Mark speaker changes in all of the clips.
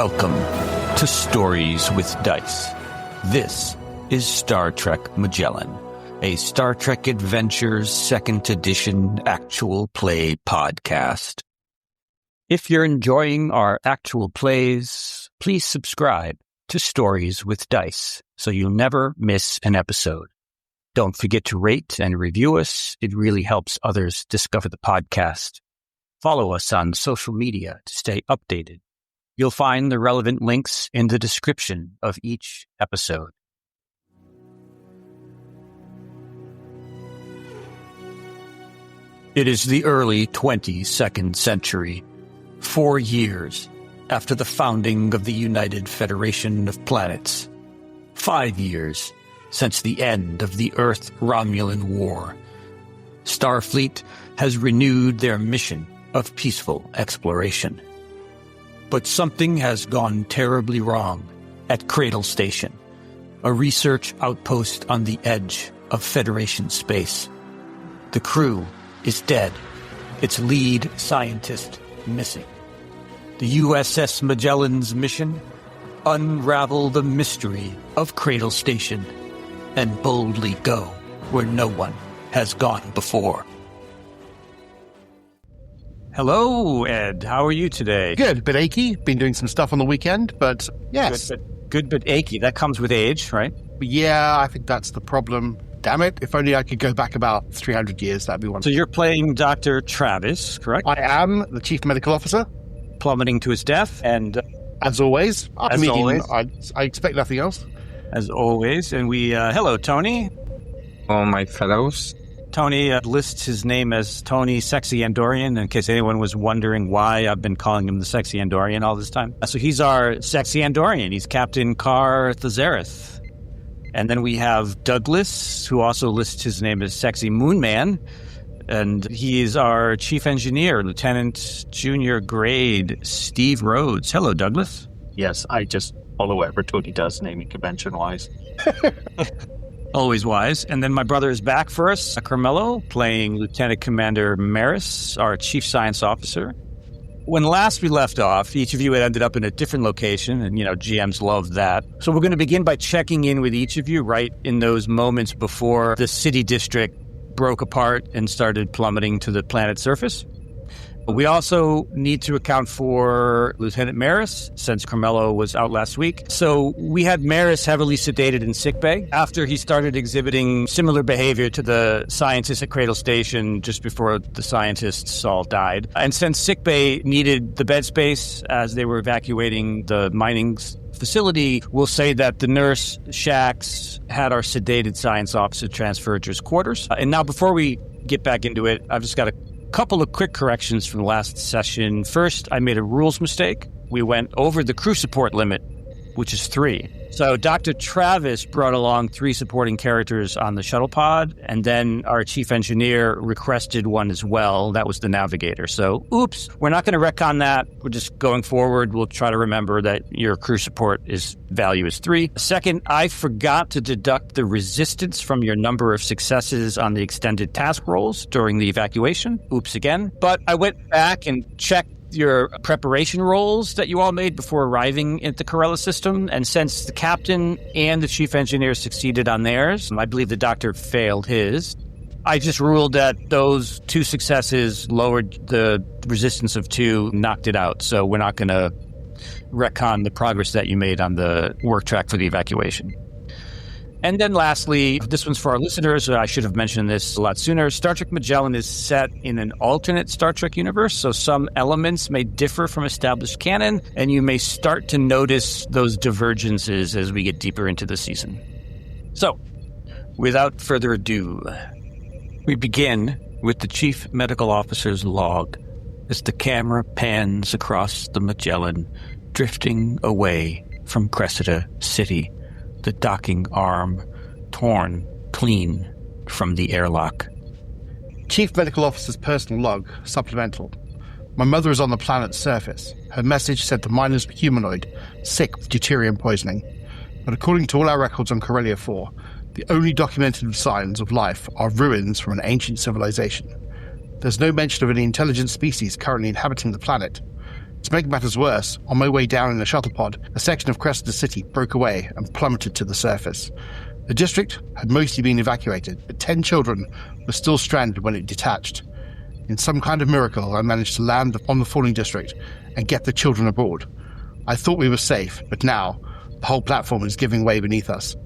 Speaker 1: Welcome to Stories with Dice. This is Star Trek Magellan, a Star Trek Adventures 2nd Edition actual play podcast. If you're enjoying our actual plays, please subscribe to Stories with Dice so you'll never miss an episode. Don't forget to rate and review us. It really helps others discover the podcast. Follow us on social media to stay updated. You'll find the relevant links in the description of each episode. It is the early 22nd century, 4 years after the founding of the United Federation of Planets, 5 years since the end of the Earth-Romulan War. Starfleet has renewed their mission of peaceful exploration. But something has gone terribly wrong at Cradle Station, a research outpost on the edge of Federation space. The crew is dead, its lead scientist missing. The USS Magellan's mission? Unravel the mystery of Cradle Station and boldly go where no one has gone before. Hello, Ed. How are you today?
Speaker 2: Good, a bit achy. Been doing some stuff on the weekend, but yes.
Speaker 1: Good, but achy. That comes with age, right?
Speaker 2: Yeah, I think that's the problem. Damn it. If only I could go back about 300 years, that'd be wonderful.
Speaker 1: So you're playing Dr. Travis, correct?
Speaker 2: I am the Chief Medical Officer.
Speaker 1: Plummeting to his death, and...
Speaker 2: As always. I expect nothing else.
Speaker 1: As always. And we... hello, Tony.
Speaker 3: All my fellows.
Speaker 1: Tony lists his name as Tony Sexy Andorian, in case anyone was wondering why I've been calling him the Sexy Andorian all this time. So he's our Sexy Andorian. He's Captain Kar Thazareth. And then we have Douglas, who also lists his name as Sexy Moonman. And he is our Chief Engineer, Lieutenant Junior Grade Steve Rhodes. Hello, Douglas.
Speaker 4: Yes, I just follow whatever Tony does, naming convention-wise.
Speaker 1: Always wise. And then my brother is back for us, Carmelo, playing Lieutenant Commander Maris, our Chief Science Officer. When last we left off, each of you had ended up in a different location, and, GMs love that. So we're going to begin by checking in with each of you right in those moments before the city district broke apart and started plummeting to the planet's surface. We also need to account for Lieutenant Maris, since Carmelo was out last week. So we had Maris heavily sedated in sickbay after he started exhibiting similar behavior to the scientists at Cradle Station just before the scientists all died. And since sickbay needed the bed space as they were evacuating the mining facility, we'll say that the nurse, Shax, had our sedated science officer transferred to his quarters. And now before we get back into it, I've just got a couple of quick corrections from the last session. First, I made a rules mistake. We went over the crew support limit, which is 3. So Dr. Travis brought along 3 supporting characters on the shuttlepod, and then our chief engineer requested one as well. That was the navigator. So, oops, we're not going to retcon that. We're just going forward. We'll try to remember that your crew support value is 3. Second, I forgot to deduct the resistance from your number of successes on the extended task rolls during the evacuation. Oops again. But I went back and checked your preparation rolls that you all made before arriving at the Corella system, and since the captain and the chief engineer succeeded on theirs, I believe the doctor failed his. I just ruled that those 2 successes lowered the resistance of 2, knocked it out, so we're not going to retcon the progress that you made on the work track for the evacuation. And then lastly, this one's for our listeners. I should have mentioned this a lot sooner. Star Trek Magellan is set in an alternate Star Trek universe, so some elements may differ from established canon, and you may start to notice those divergences as we get deeper into the season. So, without further ado, we begin with the Chief Medical Officer's log as the camera pans across the Magellan, drifting away from Cressida City, the docking arm torn clean from the airlock.
Speaker 2: Chief Medical Officer's personal log, supplemental. My mother is on the planet's surface. Her message said the miners were humanoid, sick with deuterium poisoning. But according to all our records on Corella IV, the only documented signs of life are ruins from an ancient civilization. There's no mention of any intelligent species currently inhabiting the planet. To make matters worse, on my way down in the shuttlepod, a section of Cressida City broke away and plummeted to the surface. The district had mostly been evacuated, but 10 children were still stranded when it detached. In some kind of miracle, I managed to land on the falling district and get the children aboard. I thought we were safe, but now the whole platform is giving way beneath us.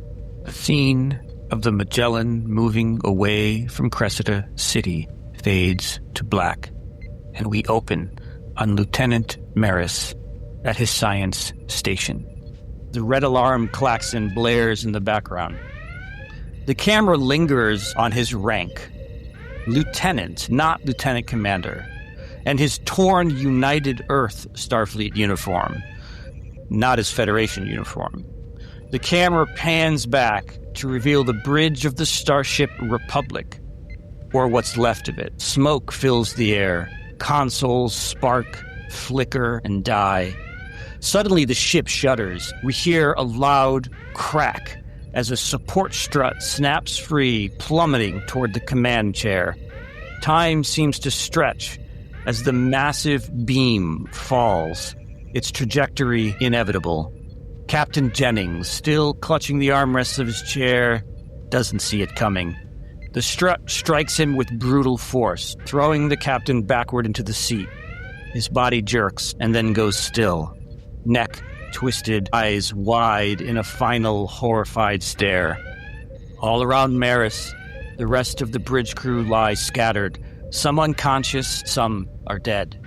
Speaker 1: The scene of the Magellan moving away from Cressida City fades to black, and we open on Lieutenant Maris at his science station. The red alarm klaxon blares in the background. The camera lingers on his rank, Lieutenant, not Lieutenant Commander, and his torn United Earth Starfleet uniform, not his Federation uniform. The camera pans back to reveal the bridge of the Starship Republic, or what's left of it. Smoke fills the air. Consoles spark, flicker, and die. Suddenly the ship shudders. We hear a loud crack as a support strut snaps free, plummeting toward the command chair. Time seems to stretch as the massive beam falls, its trajectory inevitable. Captain Jennings, still clutching the armrests of his chair, doesn't see it coming. The strut strikes him with brutal force, throwing the captain backward into the seat. His body jerks and then goes still. Neck twisted, eyes wide in a final horrified stare. All around Maris, the rest of the bridge crew lie scattered, some unconscious, some are dead.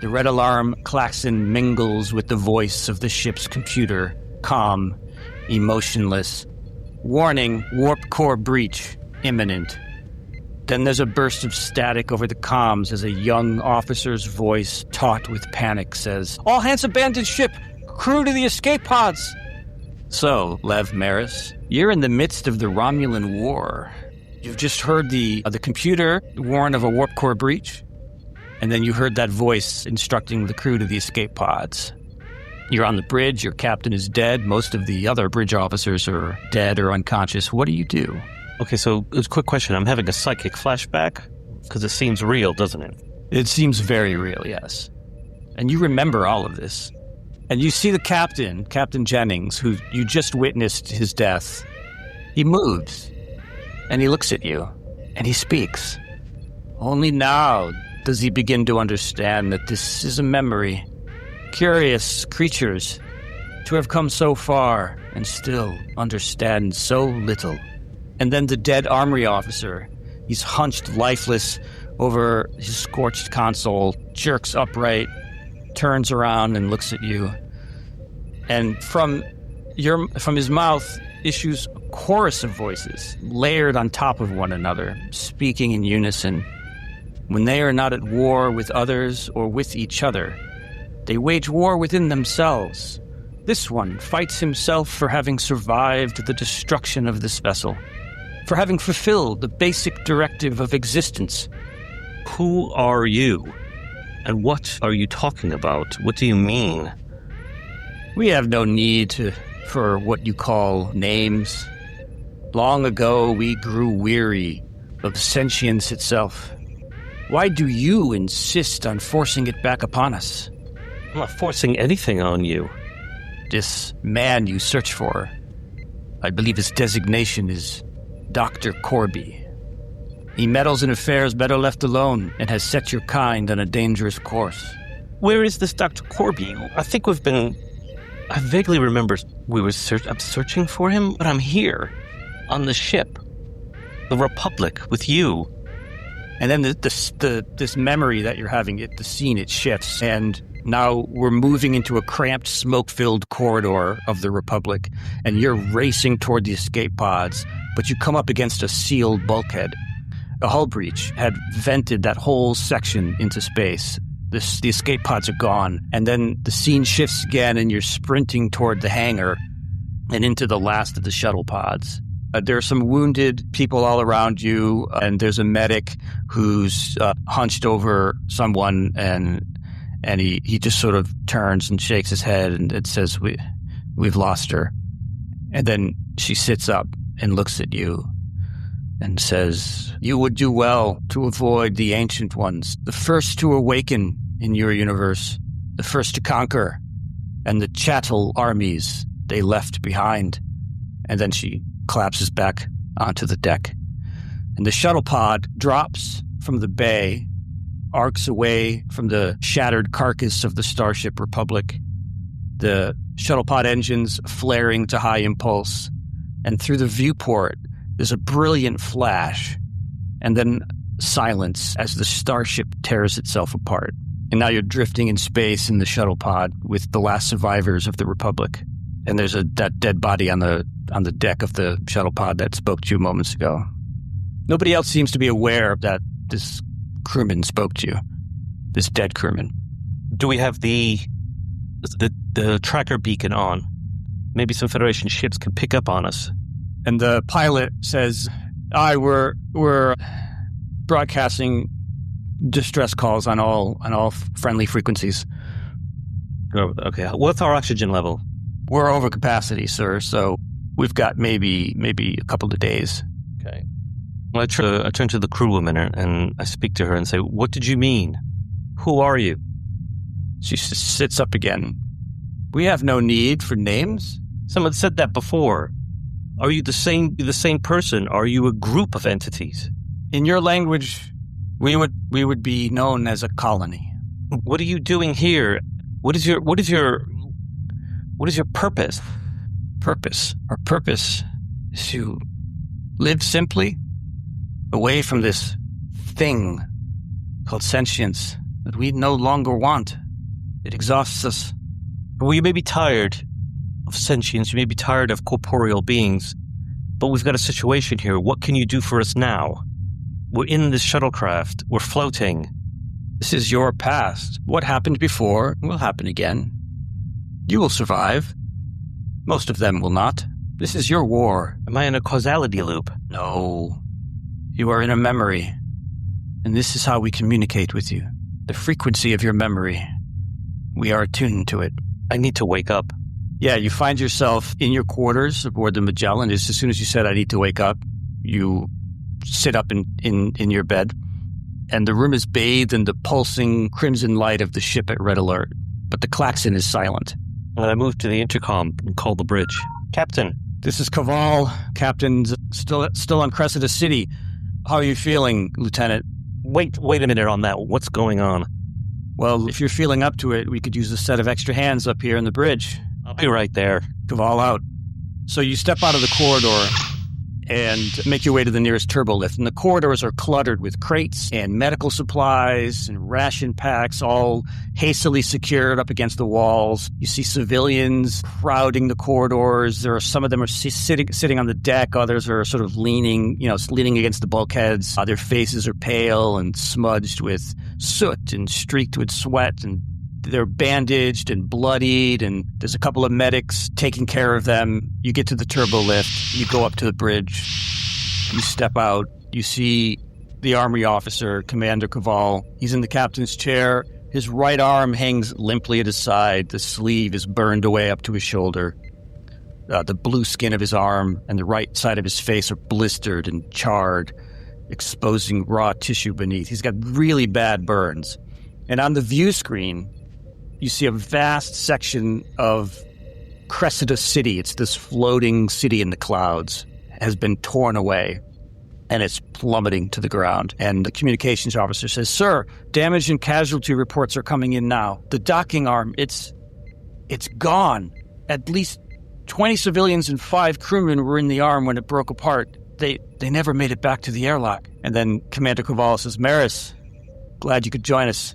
Speaker 1: The red alarm klaxon mingles with the voice of the ship's computer, calm, emotionless. Warning, warp core breach. Imminent. Then there's a burst of static over the comms as a young officer's voice, taut with panic, says, "All hands abandon ship! Crew to the escape pods!" So, Lev Maris, you're in the midst of the Romulan War. You've just heard the computer warn of a warp core breach, and then you heard that voice instructing the crew to the escape pods. You're on the bridge, your captain is dead, most of the other bridge officers are dead or unconscious. What do you do?
Speaker 5: Okay, so it's a quick question. I'm having a psychic flashback because it seems real, doesn't it?
Speaker 1: It seems very real, yes. And you remember all of this. And you see the captain, Captain Jennings, who you just witnessed his death. He moves, and he looks at you, and he speaks. Only now does he begin to understand that this is a memory. Curious creatures to have come so far and still understand so little. And then the dead armory officer, he's hunched lifeless over his scorched console, jerks upright, turns around and looks at you. And from his mouth issues a chorus of voices, layered on top of one another, speaking in unison. When they are not at war with others or with each other, they wage war within themselves. This one fights himself for having survived the destruction of this vessel, for having fulfilled the basic directive of existence.
Speaker 5: Who are you? And what are you talking about? What do you mean?
Speaker 1: We have no need for what you call names. Long ago, we grew weary of sentience itself. Why do you insist on forcing it back upon us?
Speaker 5: I'm not forcing anything on you.
Speaker 1: This man you search for, I believe his designation is Dr. Corby. He meddles in affairs better left alone and has set your kind on a dangerous course.
Speaker 5: Where is this Dr. Corby? I vaguely remember I'm searching for him, but I'm here, on the ship, the Republic, with you.
Speaker 1: And then this memory that you're having, the scene, it shifts, and now we're moving into a cramped, smoke-filled corridor of the Republic, and you're racing toward the escape pods, but you come up against a sealed bulkhead. A hull breach had vented that whole section into space. The escape pods are gone, and then the scene shifts again, and you're sprinting toward the hangar and into the last of the shuttle pods. There are some wounded people all around you, and there's a medic who's hunched over someone, and he just sort of turns and shakes his head, and it says, we've lost her. And then she sits up and looks at you and says, "You would do well to avoid the Ancient Ones, the first to awaken in your universe. the first to conquer, and the chattel armies they left behind. And then she collapses back onto the deck. And the shuttle pod drops from the bay, arcs away from the shattered carcass of the Starship Republic, the shuttle pod engines flaring to high impulse. And through the viewport, there's a brilliant flash, and then silence as the starship tears itself apart. And now you're drifting in space in the shuttle pod with the last survivors of the Republic. And there's that dead body on the deck of the shuttle pod that spoke to you moments ago. Nobody else seems to be aware that this crewman spoke to you, this dead crewman.
Speaker 5: Do we have the tracker beacon on? Maybe some Federation ships could pick up on us.
Speaker 1: And the pilot says, we're broadcasting distress calls on all friendly frequencies.
Speaker 5: Oh, okay. What's our oxygen level?
Speaker 1: We're over capacity, sir, so we've got maybe a couple of days.
Speaker 5: Okay. Well, I turn to the crewwoman and I speak to her and say, what did you mean? Who are you?
Speaker 1: She sits up again. We have no need for names.
Speaker 5: Someone said that before. Are you the same person? Are you a group of entities?
Speaker 1: In your language, we would be known as a colony.
Speaker 5: What are you doing here? What is your purpose?
Speaker 1: Purpose. Our purpose is to live simply away from this thing called sentience that we no longer want. It exhausts us.
Speaker 5: Well, you may be tired of sentience, you may be tired of corporeal beings, but we've got a situation here. What can you do for us now? We're in this shuttlecraft. We're floating.
Speaker 1: This is your past. What happened before will happen again. You will survive. Most of them will not. This is your war.
Speaker 5: Am I in a causality loop?
Speaker 1: No. You are in a memory. And this is how we communicate with you. The frequency of your memory. We are attuned to it.
Speaker 5: I need to wake up.
Speaker 1: Yeah, you find yourself in your quarters aboard the Magellan. As soon as you said, I need to wake up, you sit up in your bed. And the room is bathed in the pulsing crimson light of the ship at red alert. But the klaxon is silent.
Speaker 5: And I move to the intercom and call the bridge. Captain.
Speaker 1: This is Caval. Captain's still on Cressida City. How are you feeling, Lieutenant?
Speaker 5: Wait a minute on that. What's going on?
Speaker 1: Well, if you're feeling up to it, we could use a set of extra hands up here in the bridge.
Speaker 5: I'll be right there.
Speaker 1: Caval out. So you step out of the corridor and make your way to the nearest turbo lift. And the corridors are cluttered with crates and medical supplies and ration packs, all hastily secured up against the walls. You see civilians crowding the corridors. Some of them are sitting on the deck. Others are sort of leaning against the bulkheads. Their faces are pale and smudged with soot and streaked with sweat, and they're bandaged and bloodied, and there's a couple of medics taking care of them. You get to the turbo lift. You go up to the bridge. You step out. You see the army officer, Commander Caval. He's in the captain's chair. His right arm hangs limply at his side. The sleeve is burned away up to his shoulder. The blue skin of his arm and the right side of his face are blistered and charred, exposing raw tissue beneath. He's got really bad burns. And on the view screen, you see a vast section of Cressida City. It's this floating city in the clouds, has been torn away, and it's plummeting to the ground. And the communications officer says, "Sir, damage and casualty reports are coming in now. The docking arm, it's gone. At least 20 civilians and 5 crewmen were in the arm when it broke apart. They never made it back to the airlock." And then Commander Caval says, "Maris, glad you could join us.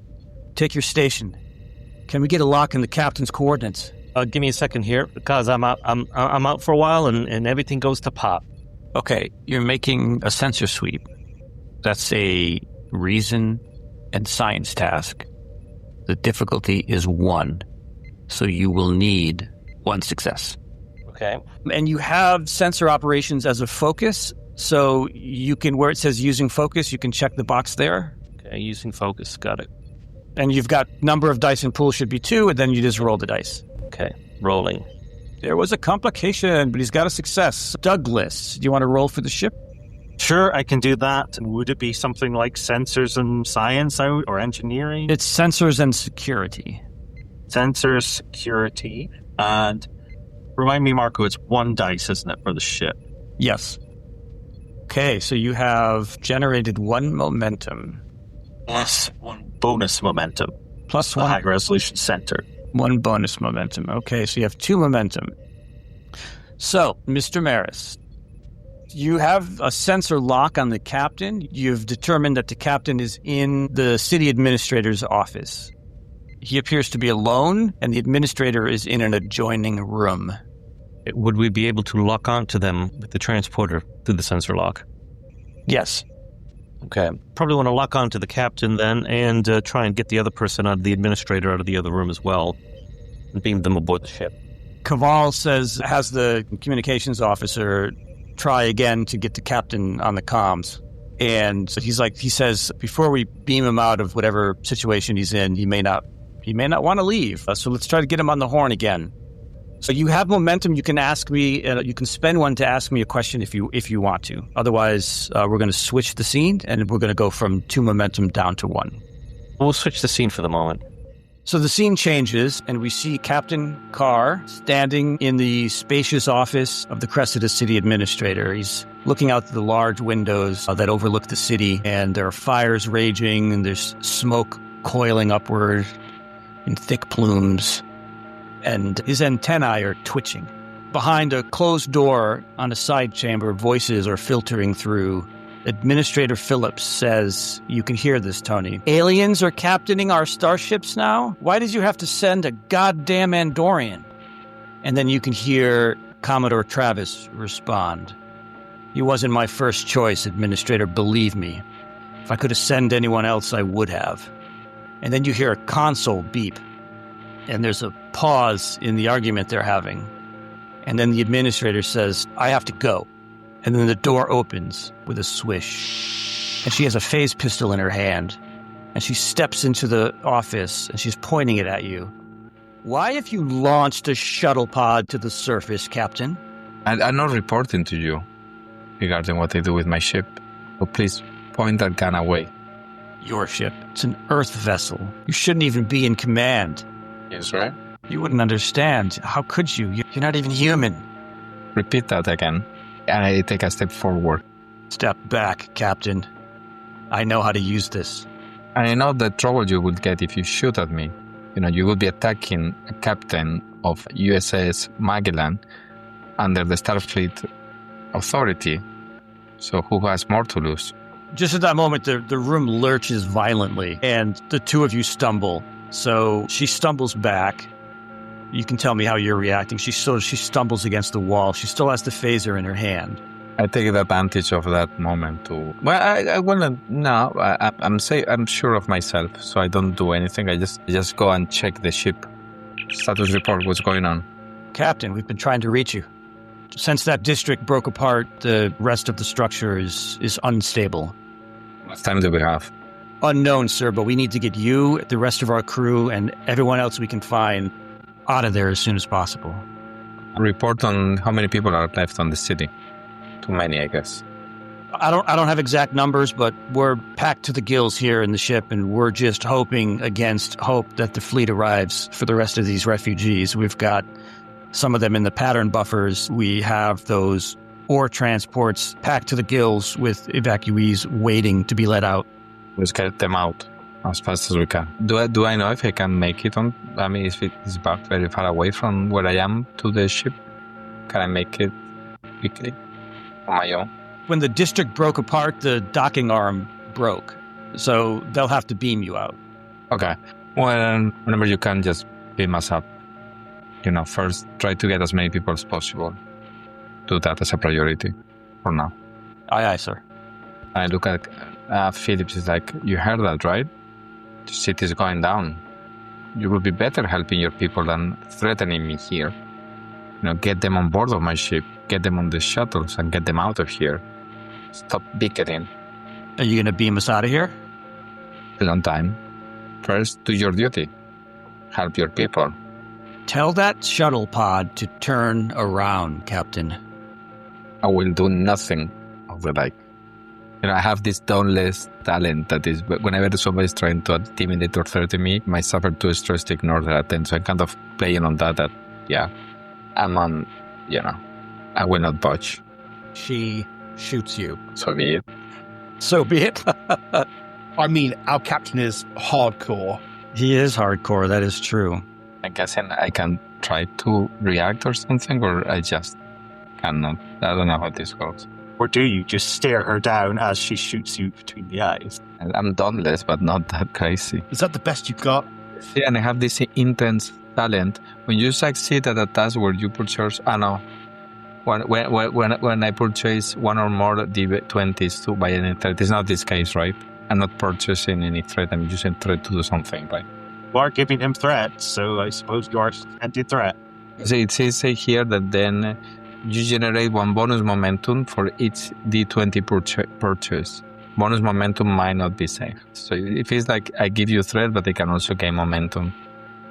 Speaker 1: Take your station. Can we get a lock in the captain's coordinates?"
Speaker 5: Give me a second here, because I'm out for a while and everything goes to pop.
Speaker 1: Okay, you're making a sensor sweep. That's a reason and science task. The difficulty is 1, so you will need 1 success.
Speaker 5: Okay.
Speaker 1: And you have sensor operations as a focus, so you can, where it says using focus, you can check the box there.
Speaker 5: Okay, using focus, got it.
Speaker 1: And you've got number of dice in pool should be 2, and then you just roll the dice.
Speaker 5: Okay, rolling.
Speaker 1: There was a complication, but he's got a success. Douglas, do you want to roll for the ship?
Speaker 4: Sure, I can do that. Would it be something like sensors and science or engineering?
Speaker 1: It's sensors and security.
Speaker 4: Sensors, security, and remind me, Marco, it's 1 dice, isn't it, for the ship?
Speaker 1: Yes. Okay, so you have generated 1 momentum.
Speaker 4: Plus 1 bonus momentum.
Speaker 1: Plus
Speaker 4: The
Speaker 1: 1.
Speaker 4: high resolution center.
Speaker 1: 1 bonus momentum. Okay, so you have 2 momentum. So, Mr. Maris, you have a sensor lock on the captain. You've determined that the captain is in the city administrator's office. He appears to be alone, and the administrator is in an adjoining room.
Speaker 5: Would we be able to lock onto them with the transporter through the sensor lock?
Speaker 1: Yes.
Speaker 5: Okay. Probably want to lock onto the captain then and try and get the other person out of the administrator out of the other room as well and beam them aboard the ship.
Speaker 1: Caval has the communications officer try again to get the captain on the comms. And he says, before we beam him out of whatever situation he's in, he may not want to leave. So let's try to get him on the horn again. So you have momentum. You can ask me. You can spend 1 to ask me a question if you want to. Otherwise, we're going to switch the scene and we're going to go from 2 momentum down to 1.
Speaker 5: We'll switch the scene for the moment.
Speaker 1: So the scene changes, and we see Captain Carr standing in the spacious office of the Cressida City Administrator. He's looking out the large windows that overlook the city, and there are fires raging, and there's smoke coiling upward in thick plumes. And his antennae are twitching. Behind a closed door on a side chamber, voices are filtering through. Administrator Phillips says, you can hear this, Tony. Aliens are captaining our starships now? Why did you have to send a goddamn Andorian? And then you can hear Commodore Travis respond. He wasn't my first choice, Administrator, believe me. If I could have sent anyone else, I would have. And then you hear a console beep. And there's a pause in the argument they're having. And then the administrator says, I have to go. And then the door opens with a swish. And she has a phase pistol in her hand. And she steps into the office and she's pointing it at you. Why have you launched a shuttlepod to the surface, Captain?
Speaker 3: I'm not reporting to you regarding what I do with my ship. So please point that gun away.
Speaker 1: Your ship. It's an Earth vessel. You shouldn't even be in command.
Speaker 3: Yes, right?
Speaker 1: You wouldn't understand. How could you? You're not even human.
Speaker 3: Repeat that again. And I take a step forward.
Speaker 1: Step back, Captain. I know how to use this.
Speaker 3: And I know the trouble you would get if you shoot at me. You will be attacking a captain of USS Magellan under the Starfleet Authority. So who has more to lose?
Speaker 1: Just at that moment, the room lurches violently, and the two of you stumble. So she stumbles back. You can tell me how you're reacting. She stumbles against the wall. She still has the phaser in her hand.
Speaker 3: I take advantage of that moment to. Well, I wanna. No, I'm sure of myself, so I don't do anything. I just go and check the ship. Status report. What's going on?
Speaker 1: Captain, we've been trying to reach you. Since that district broke apart, the rest of the structure is unstable.
Speaker 3: What time do we have?
Speaker 1: Unknown, sir, but we need to get you, the rest of our crew, and everyone else we can find out of there as soon as possible.
Speaker 3: Report on how many people are left on the city. Too many, I guess.
Speaker 1: I don't have exact numbers, but we're packed to the gills here in the ship, and we're just hoping against hope that the fleet arrives for the rest of these refugees. We've got some of them in the pattern buffers. We have those ore transports packed to the gills with evacuees waiting to be let out.
Speaker 3: Let's get them out as fast as we can. Do I know if I can make it on? I mean, if it is back very far away from where I am to the ship, can I make it quickly on my own?
Speaker 1: When the district broke apart, the docking arm broke, so they'll have to beam you out.
Speaker 3: Okay. Well, whenever you can, just beam us up. First try to get as many people as possible. Do that as a priority for now.
Speaker 1: Aye, aye, sir.
Speaker 3: I look at Phillips. Is like, you heard that, right? The city is going down. You will be better helping your people than threatening me here. Get them on board of my ship, get them on the shuttles, and get them out of here. Stop bickering.
Speaker 1: Are you going to beam us out of here?
Speaker 3: Still on time. First, do your duty. Help your people.
Speaker 1: Tell that shuttle pod to turn around, Captain.
Speaker 3: I will do nothing of the like. I have this dauntless talent that is, whenever somebody's trying to intimidate or threaten me, I suffer too stress to ignore that attempt. So I'm kind of playing on that, I'm on, I will not budge.
Speaker 1: She shoots you.
Speaker 3: So be it.
Speaker 1: So be it.
Speaker 2: I mean, our captain is hardcore.
Speaker 1: He is hardcore, that is true.
Speaker 3: I guess I can try to react or something, or I just cannot. I don't know how this goes.
Speaker 4: Or do you just stare her down as she shoots you between the eyes?
Speaker 3: I'm dauntless, but not that crazy.
Speaker 2: Is that the best you've got?
Speaker 3: Yeah, and I have this intense talent. When you succeed at a task where you purchase, when I purchase one or more D20s to buy any threat, it's not this case, right? I'm not purchasing any threat. I'm using threat to do something, right?
Speaker 4: You are giving him threats, so I suppose you are anti-threat.
Speaker 3: So it says here that then you generate one bonus momentum for each D20 purchase. Bonus momentum might not be safe. So it feels like I give you threat, but I can also gain momentum.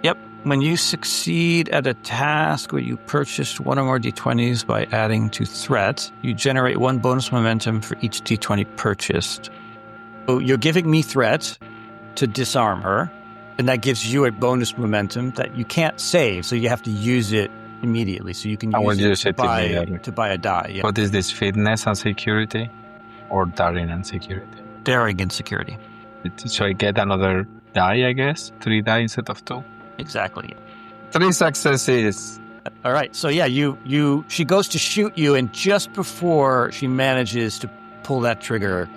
Speaker 1: Yep. When you succeed at a task where you purchased one or more D20s by adding to threat, you generate one bonus momentum for each D20 purchased. So you're giving me threat to disarm her, and that gives you a bonus momentum that you can't save, so you have to use it immediately. So you can use it to buy a die. Yeah.
Speaker 3: What is this, fitness and security or daring and security?
Speaker 1: Daring and security.
Speaker 3: So I get another die, I guess? 3 die instead of 2?
Speaker 1: Exactly.
Speaker 3: 3 successes.
Speaker 1: All right. So yeah, she goes to shoot you, and just before she manages to pull that trigger,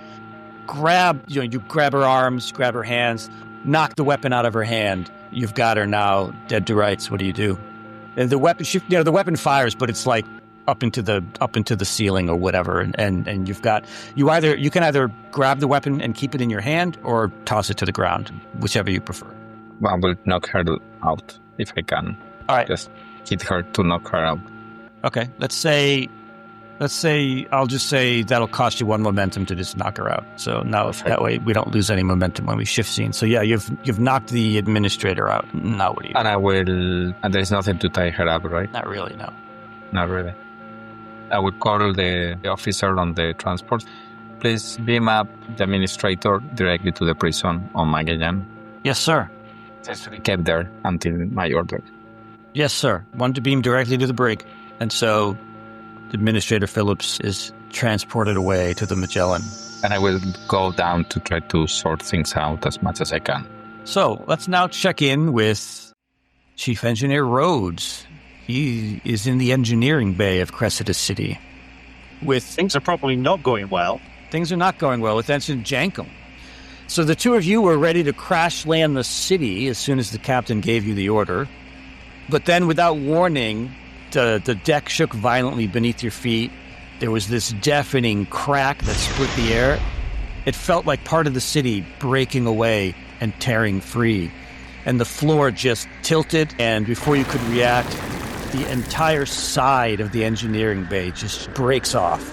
Speaker 1: you grab her arms, grab her hands, knock the weapon out of her hand. You've got her now dead to rights. What do you do? And the weapon, the weapon fires, but it's like up into the ceiling or whatever. And you can either grab the weapon and keep it in your hand or toss it to the ground, whichever you prefer.
Speaker 3: Well, I will knock her out if I can.
Speaker 1: All right.
Speaker 3: Just hit her to knock her out.
Speaker 1: Okay. Let's say I'll just say that'll cost you 1 momentum to just knock her out. So now that way we don't lose any momentum when we shift scenes. So yeah, you've knocked the administrator out. Now what do you do?
Speaker 3: And I will, and there's nothing to tie her up, right?
Speaker 1: Not really, no.
Speaker 3: Not really. I would call the officer on the transport. Please beam up the administrator directly to the prison on Magellan.
Speaker 1: Yes, sir.
Speaker 3: Just to be kept there until my order.
Speaker 1: Yes, sir. One to beam directly to the brig. And so Administrator Phillips is transported away to the Magellan.
Speaker 3: And I will go down to try to sort things out as much as I can.
Speaker 1: So let's now check in with Chief Engineer Rhodes. He is in the engineering bay of Cressida City.
Speaker 4: Things are probably not going well.
Speaker 1: Things are not going well with Ensign Jankum. So the two of you were ready to crash land the city as soon as the captain gave you the order. But then without warning, the deck shook violently beneath your feet. There was this deafening crack that split the air. It felt like part of the city breaking away and tearing free. And the floor just tilted, and before you could react, the entire side of the engineering bay just breaks off.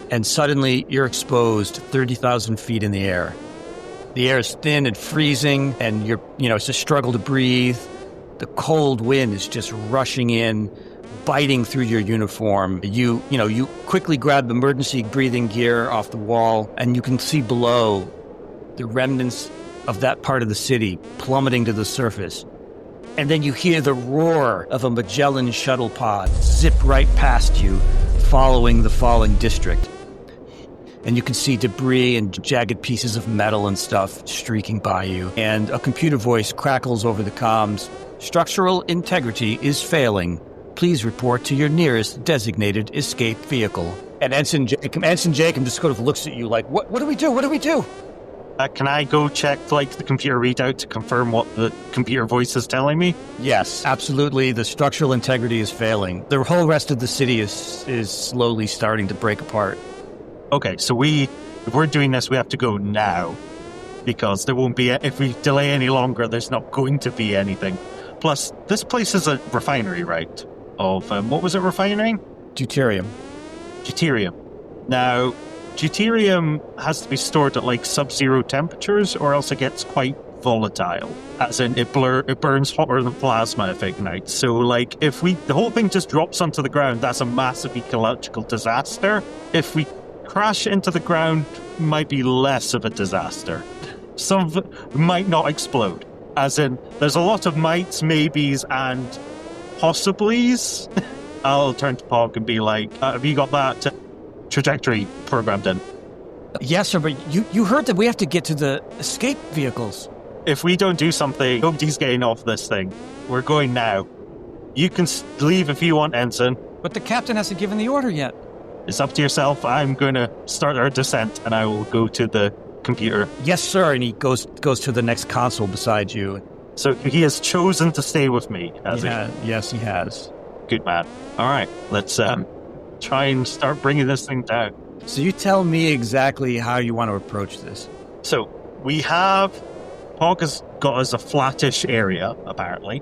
Speaker 1: And suddenly, you're exposed 30,000 feet in the air. The air is thin and freezing, and it's a struggle to breathe. The cold wind is just rushing in, biting through your uniform. You quickly grab emergency breathing gear off the wall, and you can see below the remnants of that part of the city plummeting to the surface. And then you hear the roar of a Magellan shuttlepod zip right past you, following the falling district. And you can see debris and jagged pieces of metal and stuff streaking by you. And a computer voice crackles over the comms. Structural integrity is failing. Please report to your nearest designated escape vehicle. And Ensign Jacob just sort of looks at you like, what do we do? What do we do?
Speaker 4: Can I go check the computer readout to confirm what the computer voice is telling me?
Speaker 1: Yes, absolutely. The structural integrity is failing. The whole rest of the city is slowly starting to break apart.
Speaker 4: Okay, so if we're doing this, we have to go now. Because there won't be, if we delay any longer, there's not going to be anything. Plus, this place is a refinery, right? Of, what was it refining?
Speaker 1: Deuterium.
Speaker 4: Now, deuterium has to be stored at sub-zero temperatures, or else it gets quite volatile. As in, it burns hotter than plasma if it ignites. So, if the whole thing just drops onto the ground, that's a massive ecological disaster. If we crash into the ground might be less of a disaster. Some of it might not explode. As in, there's a lot of mights, maybes, and possiblies. I'll turn to Pog and be like, have you got that trajectory programmed in?
Speaker 1: Yes, sir, but you heard that we have to get to the escape vehicles.
Speaker 4: If we don't do something, nobody's getting off this thing. We're going now. You can leave if you want, Ensign.
Speaker 1: But the captain hasn't given the order yet.
Speaker 4: It's up to yourself. I'm going to start our descent, and I will go to the computer.
Speaker 1: Yes, sir, and he goes to the next console beside you.
Speaker 4: So he has chosen to stay with me, has he?
Speaker 1: Yes, he has.
Speaker 4: Good man. All right, let's try and start bringing this thing down.
Speaker 1: So you tell me exactly how you want to approach this.
Speaker 4: So we have... Hog has got us a flattish area, apparently,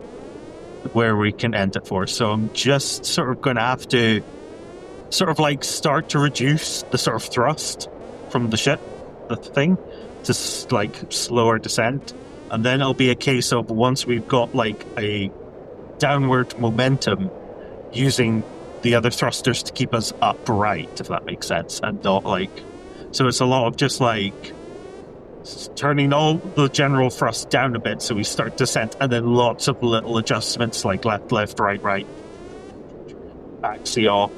Speaker 4: where we can end it for. So I'm just sort of going to have to sort of like start to reduce the sort of thrust from the ship, the thing, to like slower descent. And then it'll be a case of once we've got like a downward momentum, using the other thrusters to keep us upright, if that makes sense, and not like... So it's a lot of just like turning all the general thrust down a bit so we start descent, and then lots of little adjustments like left, right, axial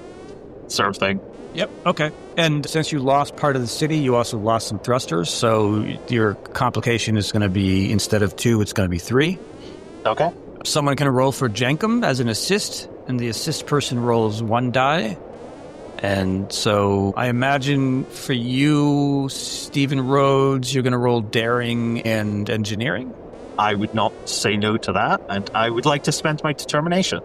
Speaker 4: sort of thing.
Speaker 1: Yep, okay. And since you lost part of the city, you also lost some thrusters, so your complication is going to be, instead of 2, it's going to be 3.
Speaker 4: Okay.
Speaker 1: Someone can roll for Jankum as an assist, and the assist person rolls 1 die. And so I imagine for you, Stephen Rhodes, you're going to roll daring and engineering?
Speaker 4: I would not say no to that, and I would like to spend my determination.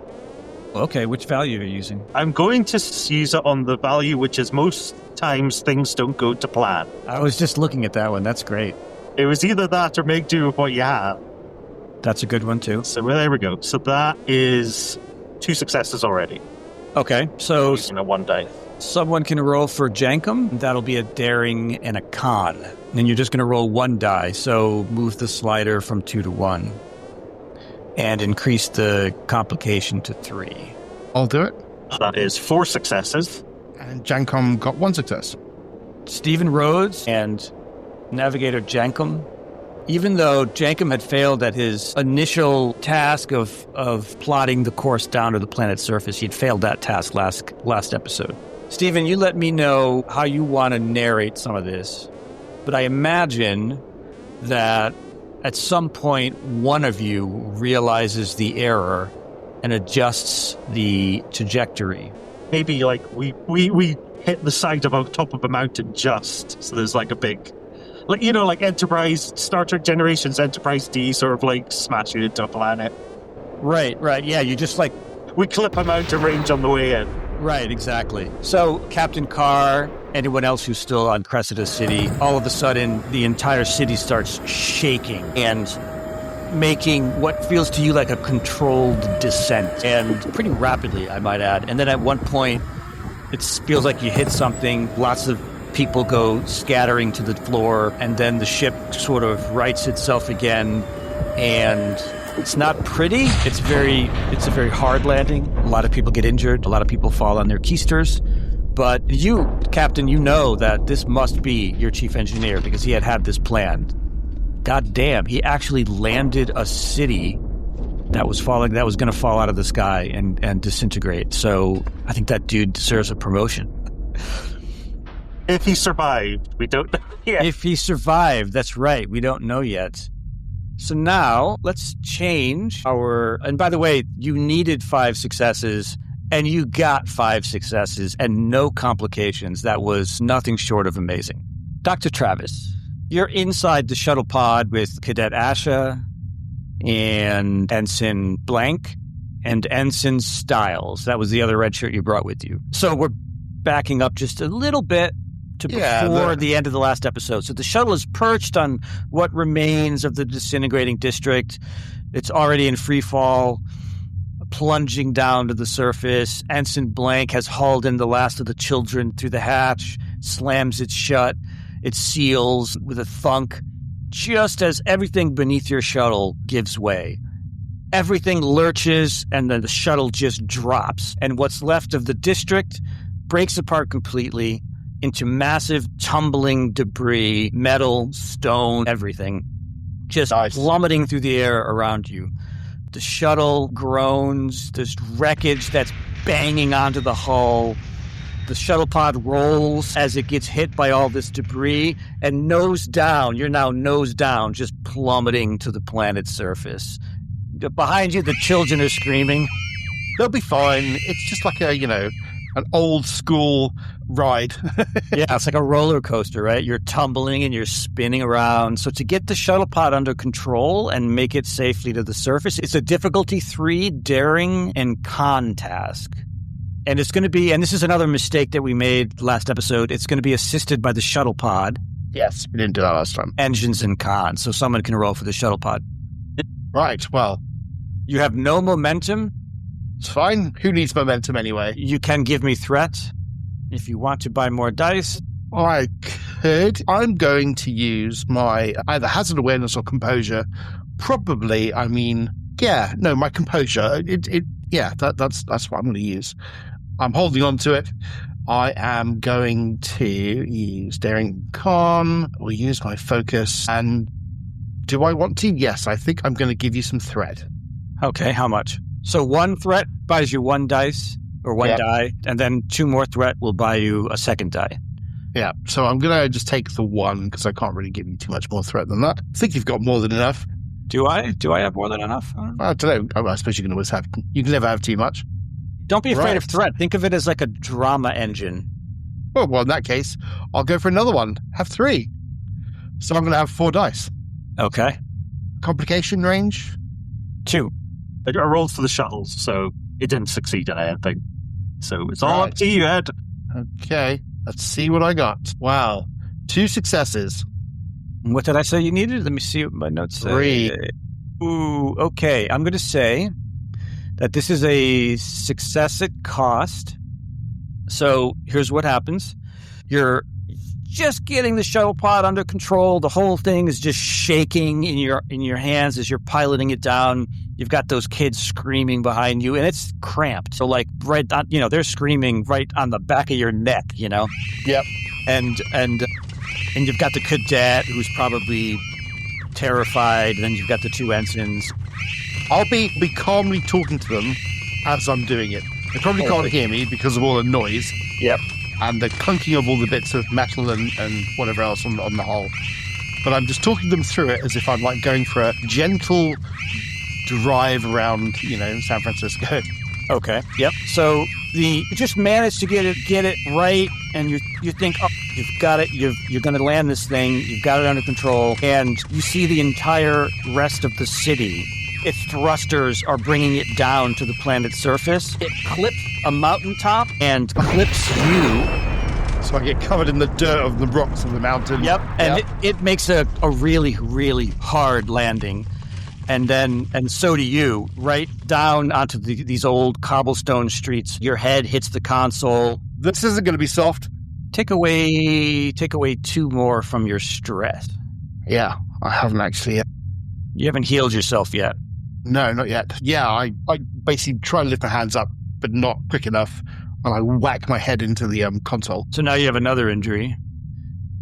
Speaker 1: Okay, which value are you using?
Speaker 4: I'm going to use it on the value which is most times things don't go to plan.
Speaker 1: I was just looking at that one. That's great.
Speaker 4: It was either that or make do with what you have.
Speaker 1: That's a good one, too.
Speaker 4: So there we go. So that is 2 successes already.
Speaker 1: Okay, so
Speaker 4: Using a 1 die.
Speaker 1: someone can roll for Jankum. That'll be a daring and a con. And you're just going to roll 1 die. So move the slider from 2 to 1. And increase the complication to 3.
Speaker 2: I'll do it.
Speaker 4: That is 4 successes.
Speaker 2: And Jancom got 1 success.
Speaker 1: Stephen Rhodes and Navigator Jankum. Even though Jankum had failed at his initial task of plotting the course down to the planet's surface, he'd failed that task last episode. Stephen, you let me know how you want to narrate some of this. But I imagine that at some point, one of you realizes the error and adjusts the trajectory.
Speaker 4: Maybe like we hit the side of top of a mountain just, so there's like a big... Like, you know, like Enterprise, Star Trek Generations, Enterprise D sort of like smashing into a planet.
Speaker 1: Right, yeah, you just like...
Speaker 4: We clip a mountain range on the way in.
Speaker 1: Right, exactly. So, Captain Carr, anyone else who's still on Cressida City, all of a sudden, the entire city starts shaking and making what feels to you like a controlled descent, and pretty rapidly, I might add. And then at one point, it feels like you hit something, lots of people go scattering to the floor, and then the ship sort of rights itself again, and it's not pretty. It's a very hard landing. A lot of people get injured. A lot of people fall on their keisters. But you, Captain, you know that this must be your chief engineer because he had this plan. God damn, he actually landed a city that was going to fall out of the sky and disintegrate. So I think that dude deserves a promotion.
Speaker 4: If he survived, we don't know yet.
Speaker 1: If he survived, that's right. We don't know yet. So now let's change and by the way, you needed 5 successes and you got 5 successes and no complications. That was nothing short of amazing. Dr. Travis, you're inside the shuttle pod with Cadet Asha and Ensign Blank and Ensign Styles. That was the other red shirt you brought with you. So we're backing up just a little bit to before the end of the last episode. So the shuttle is perched on what remains of the disintegrating district. It's already in free fall, plunging down to the surface. Ensign Blank has hauled in the last of the children through the hatch, slams it shut. It seals with a thunk, just as everything beneath your shuttle gives way. Everything lurches, and then the shuttle just drops. And what's left of the district breaks apart completely. into massive tumbling debris, metal, stone, everything, just plummeting through the air around you. The shuttle groans, there's wreckage that's banging onto the hull. The shuttle pod rolls as it gets hit by all this debris, and nose down, you're now nose down, just plummeting to the planet's surface. Behind you, the children are screaming.
Speaker 2: They'll be fine. It's just like an old school ride.
Speaker 1: Yeah, it's like a roller coaster, right? You're tumbling and you're spinning around. So to get the shuttle pod under control and make it safely to the surface, it's a difficulty 3 daring and con task. And it's going to be, and this is another mistake that we made last episode, it's going to be assisted by the shuttle pod.
Speaker 2: Yes, we didn't do that last time.
Speaker 1: Engines and cons, so someone can roll for the shuttle pod.
Speaker 2: Right, well.
Speaker 1: You have no momentum.
Speaker 2: It's fine. Who needs momentum anyway?
Speaker 1: You can give me threat if you want to buy more dice.
Speaker 2: I could. I'm going to use my either hazard awareness or composure. Probably, my composure. That's what I'm going to use. I'm holding on to it. I am going to use daring con or use my focus. And do I want to? Yes, I think I'm going to give you some threat.
Speaker 1: Okay, how much? So 1 threat buys you 1 dice or 1 die, and then 2 more threat will buy you a second die.
Speaker 2: Yeah, so I'm going to just take the 1 because I can't really give you too much more threat than that. I think you've got more than enough.
Speaker 1: Do I? Do I have more than enough?
Speaker 2: I don't know. I suppose you can always have. You can never have too much.
Speaker 1: Don't be afraid of threat. Think of it as like a drama engine.
Speaker 2: Well, in that case, I'll go for another 1. Have 3. So I'm going to have 4 dice.
Speaker 1: Okay.
Speaker 2: Complication range?
Speaker 1: 2.
Speaker 4: I rolled for the shuttles, so it didn't succeed in anything. So it's all up to you, Ed.
Speaker 2: Okay, let's see what I got. Wow, 2 successes.
Speaker 1: What did I say you needed? Let me see what my notes say.
Speaker 2: 3.
Speaker 1: Ooh, okay. I'm going to say that this is a success at cost. So here's what happens. You're just getting the shuttle pod under control. The whole thing is just shaking in your hands as you're piloting it down. You've got those kids screaming behind you, and it's cramped. So like right on, they're screaming right on the back of your neck,
Speaker 2: Yep.
Speaker 1: And you've got the cadet who's probably terrified, and then you've got the 2 ensigns.
Speaker 2: I'll be calmly talking to them as I'm doing it. They probably can't hear me because of all the noise.
Speaker 1: Yep.
Speaker 2: And the clunking of all the bits of metal and whatever else on the hull. But I'm just talking them through it as if I'm like going for a gentle drive around, San Francisco.
Speaker 1: Okay. Yep. So you just managed to get it right, and you think, oh, you've got it. You're going to land this thing. You've got it under control, and you see the entire rest of the city. Its thrusters are bringing it down to the planet's surface. It clips a mountaintop and clips you.
Speaker 2: So I get covered in the dirt of the rocks of the mountain.
Speaker 1: Yep. And it makes a really, really hard landing. And so do you, right down onto these old cobblestone streets. Your head hits the console.
Speaker 2: This isn't going to be soft.
Speaker 1: Take away 2 more from your stress.
Speaker 2: Yeah, I haven't actually yet.
Speaker 1: You haven't healed yourself yet.
Speaker 2: No, not yet. Yeah, I basically try to lift my hands up, but not quick enough, and I whack my head into the console.
Speaker 1: So now you have another injury.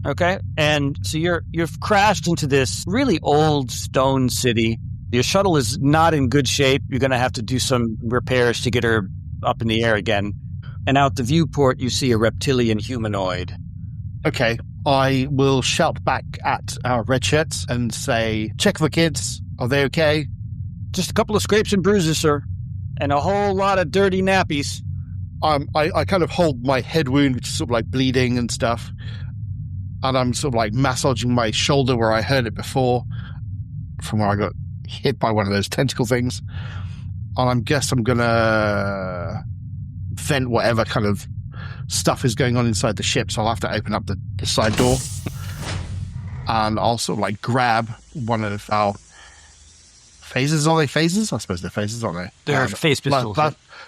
Speaker 1: Okay, and so you've crashed into this really old stone city. Your shuttle is not in good shape. You're going to have to do some repairs to get her up in the air again. And out the viewport, you see a reptilian humanoid.
Speaker 2: Okay, I will shout back at our red shirts and say, check the kids. Are they okay?
Speaker 1: Just a couple of scrapes and bruises, sir. And a whole lot of dirty nappies.
Speaker 2: I kind of hold my head wound, which is sort of like bleeding and stuff. And I'm sort of like massaging my shoulder where I heard it before, from where I got hit by one of those tentacle things. And I guess I'm going to vent whatever kind of stuff is going on inside the ship. So I'll have to open up the side door. And I'll sort of like grab one of our phasers. Are they phasers? I suppose they're phasers, aren't they?
Speaker 1: They're phase pistols.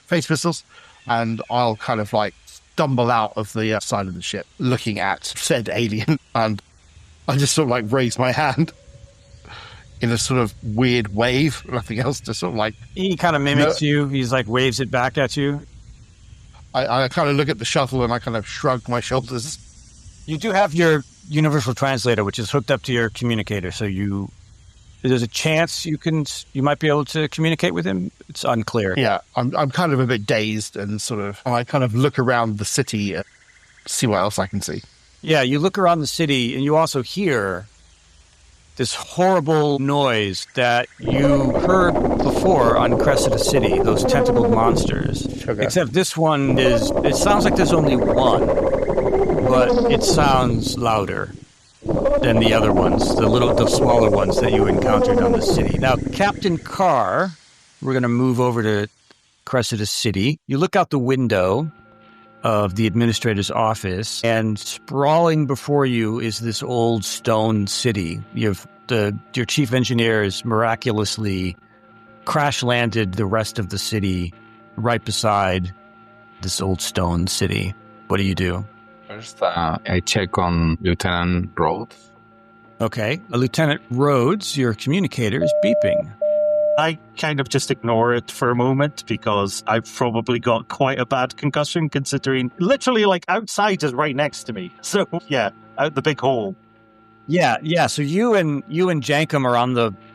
Speaker 2: Phase pistols. And I'll kind of like stumble out of the side of the ship looking at said alien. And I just sort of like raise my hand in a sort of weird wave. Nothing else. Just sort of like...
Speaker 1: He kind of mimics you. He's like waves it back at you.
Speaker 2: I kind of look at the shuttle and I kind of shrug my shoulders.
Speaker 1: You do have your universal translator, which is hooked up to your communicator, so there's a chance you might be able to communicate with him. It's unclear.
Speaker 2: Yeah, I'm kind of a bit dazed and I kind of look around the city and see what else I can see.
Speaker 1: Yeah, you look around the city and you also hear this horrible noise that you heard before on Cressida City, those tentacled monsters.
Speaker 2: Okay.
Speaker 1: Except this one it sounds like there's only one, but it sounds louder than the other ones, the smaller ones that you encountered on the city. Now, Captain Carr, we're going to move over to Cressida City. You look out the window of the administrator's office, and sprawling before you is this old stone city. Your chief engineer has miraculously crash-landed the rest of the city right beside this old stone city. What do you do?
Speaker 3: First, I check on Lieutenant Rhodes.
Speaker 1: Okay. Lieutenant Rhodes, your communicator, is beeping.
Speaker 4: I kind of just ignore it for a moment because I've probably got quite a bad concussion considering literally like outside is right next to me. So yeah, out the big hole.
Speaker 1: Yeah. So you and Jankum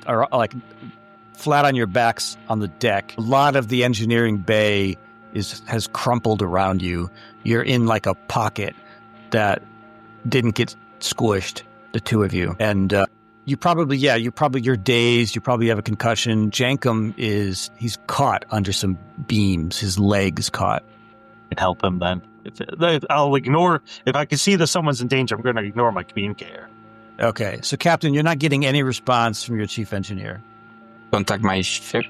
Speaker 1: are like flat on your backs on the deck. A lot of the engineering bay has crumpled around you. You're in like a pocket that didn't get squished, the two of you. And you're dazed. You probably have a concussion. Jankum he's caught under some beams. His leg is caught.
Speaker 4: I'd help him then. If I can see that someone's in danger, I'm going to ignore my communicator.
Speaker 1: Okay. So, Captain, you're not getting any response from your chief engineer.
Speaker 3: Contact my ship.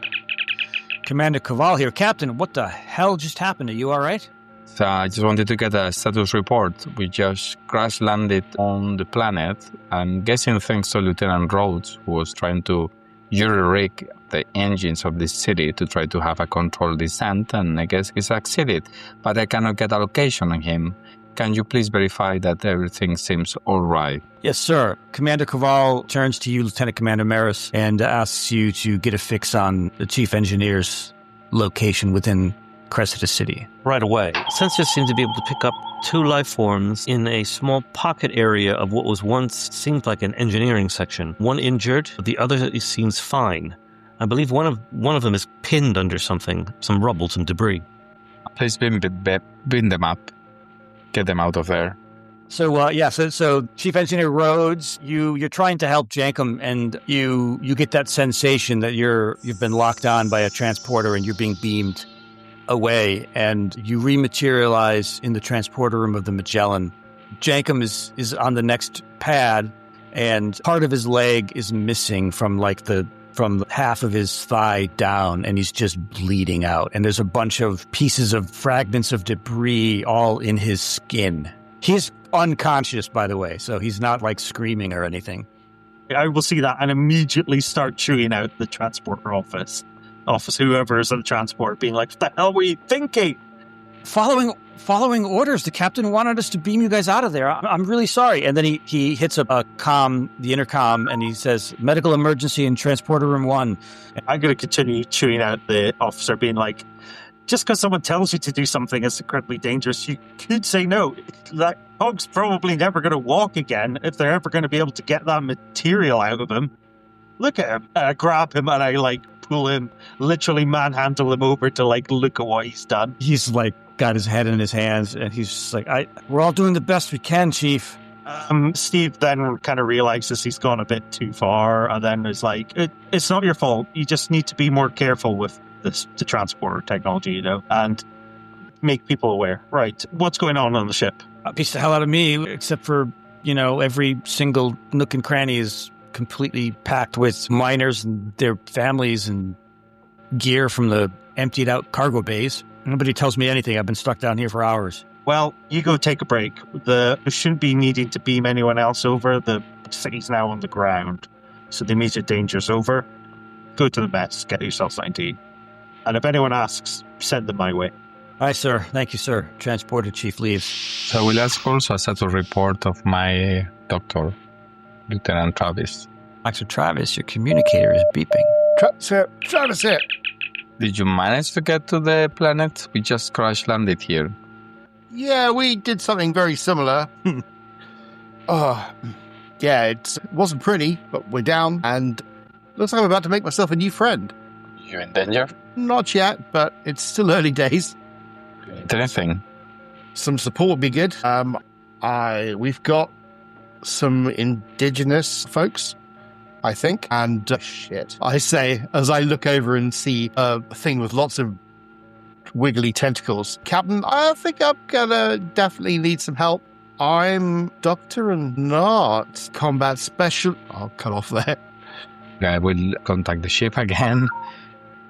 Speaker 1: Commander Caval here. Captain, what the hell just happened? Are you all right?
Speaker 3: So I just wanted to get a status report. We just crash landed on the planet. I'm guessing thanks to Lieutenant Rhodes, who was trying to jury-rig the engines of this city to try to have a controlled descent, and I guess he succeeded. But I cannot get a location on him. Can you please verify that everything seems all right?
Speaker 1: Yes, sir. Commander Caval turns to you, Lieutenant Commander Maris, and asks you to get a fix on the chief engineer's location within Cressida City.
Speaker 5: Right away. Sensors seem to be able to pick up two life forms in a small pocket area of what was once seemed like an engineering section. One injured, but the other seems fine. I believe one of them is pinned under something, some rubble, some debris.
Speaker 3: Please beam them up. Get them out of there.
Speaker 1: So Chief Engineer Rhodes, you're trying to help Jankum, and you get that sensation that you've been locked on by a transporter and you're being beamed away, and you rematerialize in the transporter room of the Magellan. Jankum is on the next pad, and part of his leg is missing from half of his thigh down, and he's just bleeding out. And there's a bunch of pieces of fragments of debris all in his skin. He's unconscious, by the way, so he's not like screaming or anything.
Speaker 4: I will see that and immediately start chewing out the transporter office, whoever's in the transport, being like, what the hell were you thinking?
Speaker 1: Following orders. The captain wanted us to beam you guys out of there. I'm really sorry. And then he hits the intercom, and he says, medical emergency in transporter room 1.
Speaker 4: I'm going to continue chewing out the officer, being like, just because someone tells you to do something is incredibly dangerous, you could say no. That hog's probably never going to walk again if they're ever going to be able to get that material out of him. Look at him. I grab him and I pull him, literally manhandle him over to look at what he's done.
Speaker 1: He's got his head in his hands, and he's just we're all doing the best we can, Chief.
Speaker 4: Steve then kind of realizes he's gone a bit too far, and then is like, it's not your fault. You just need to be more careful with the transporter technology, and make people aware. Right, what's going on the ship?
Speaker 1: Beats the hell out of me, except for, every single nook and cranny is completely packed with miners and their families and gear from the emptied out cargo bays. Nobody tells me anything. I've been stuck down here for hours.
Speaker 4: Well, you go take a break. You shouldn't be needing to beam anyone else over. The city's now on the ground, so the immediate danger's over. Go to the mess, get yourself something to eat. And if anyone asks, send them my way.
Speaker 1: Aye, sir. Thank you, sir. Transporter chief leaves.
Speaker 3: So I will ask also a status report of my doctor, Lieutenant Travis.
Speaker 1: Dr. Travis, your communicator is beeping.
Speaker 2: Travis here.
Speaker 3: Did you manage to get to the planet? We just crash landed here.
Speaker 2: Yeah, we did something very similar. Oh, yeah, it wasn't pretty, but we're down, and looks like I'm about to make myself a new friend.
Speaker 3: You in danger?
Speaker 2: Not yet, but it's still early days.
Speaker 3: Interesting.
Speaker 2: Some support would be good. We've got some indigenous folks, I think, and shit. I say as I look over and see a thing with lots of wiggly tentacles. Captain, I think I'm gonna definitely need some help. I'm doctor and not combat special. I'll cut off there.
Speaker 3: I will contact the ship again.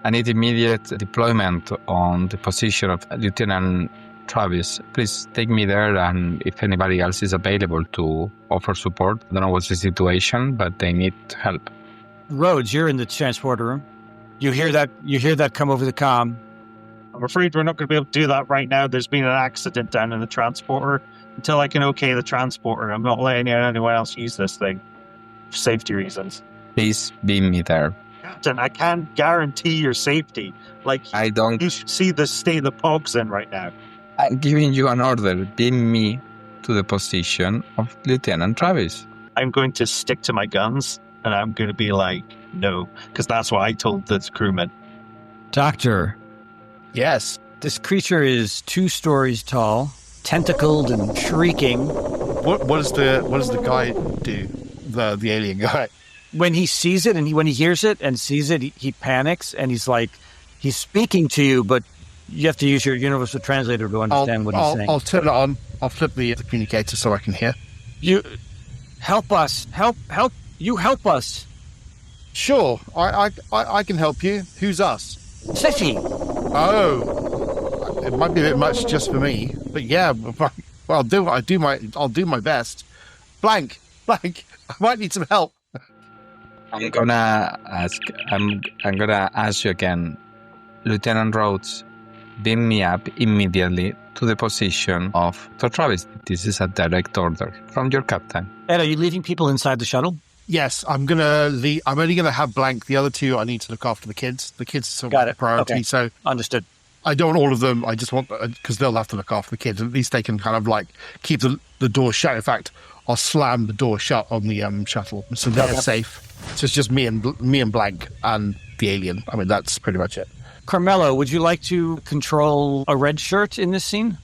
Speaker 3: I need immediate deployment on the position of Lieutenant Travis. Please take me there, and if anybody else is available to offer support. I don't know what's the situation, but they need help.
Speaker 1: Rhodes, you're in the transporter room. You hear that come over the comm.
Speaker 4: I'm afraid we're not going to be able to do that right now. There's been an accident down in the transporter. Until I can okay the transporter, I'm not letting anyone else use this thing for safety reasons.
Speaker 3: Please beam me there.
Speaker 4: Captain, I can't guarantee your safety.
Speaker 3: I don't.
Speaker 4: You should see the state the Pog's in right now.
Speaker 3: I'm giving you an order. Beam me to the position of Lieutenant Travis.
Speaker 4: I'm going to stick to my guns, and I'm going to be like, no, because that's what I told the crewman.
Speaker 1: Doctor.
Speaker 2: Yes.
Speaker 1: This creature is 2 stories tall, tentacled and shrieking.
Speaker 2: What does the guy do? The alien guy.
Speaker 1: When he sees it and when he hears it and sees it, he panics and he's speaking to you, but you have to use your universal translator to understand what he's saying.
Speaker 2: I'll turn it on. I'll flip the communicator so I can hear.
Speaker 1: You help us. Help us.
Speaker 2: Sure, I can help you. Who's us?
Speaker 1: City.
Speaker 2: Oh, it might be a bit much just for me, but yeah. Well, I'll do my best. Blank. I might need some help.
Speaker 3: I'm gonna ask you again, Lieutenant Rhodes. Beam me up immediately to the position of Dr. Travis. This is a direct order from your captain.
Speaker 1: Ed, are you leaving people inside the shuttle?
Speaker 2: Yes, I'm gonna leave. I'm only gonna have Blank. The other 2, I need to look after the kids. The kids are sort of a priority.
Speaker 1: Okay.
Speaker 2: So
Speaker 1: Understood.
Speaker 2: I don't want all of them. I just want, because they'll have to look after the kids. At least they can kind of keep the door shut. In fact, I'll slam the door shut on the shuttle, so they're safe. So it's just me and Blank and the alien. I mean, that's pretty much it.
Speaker 1: Carmelo, would you like to control a red shirt in this scene?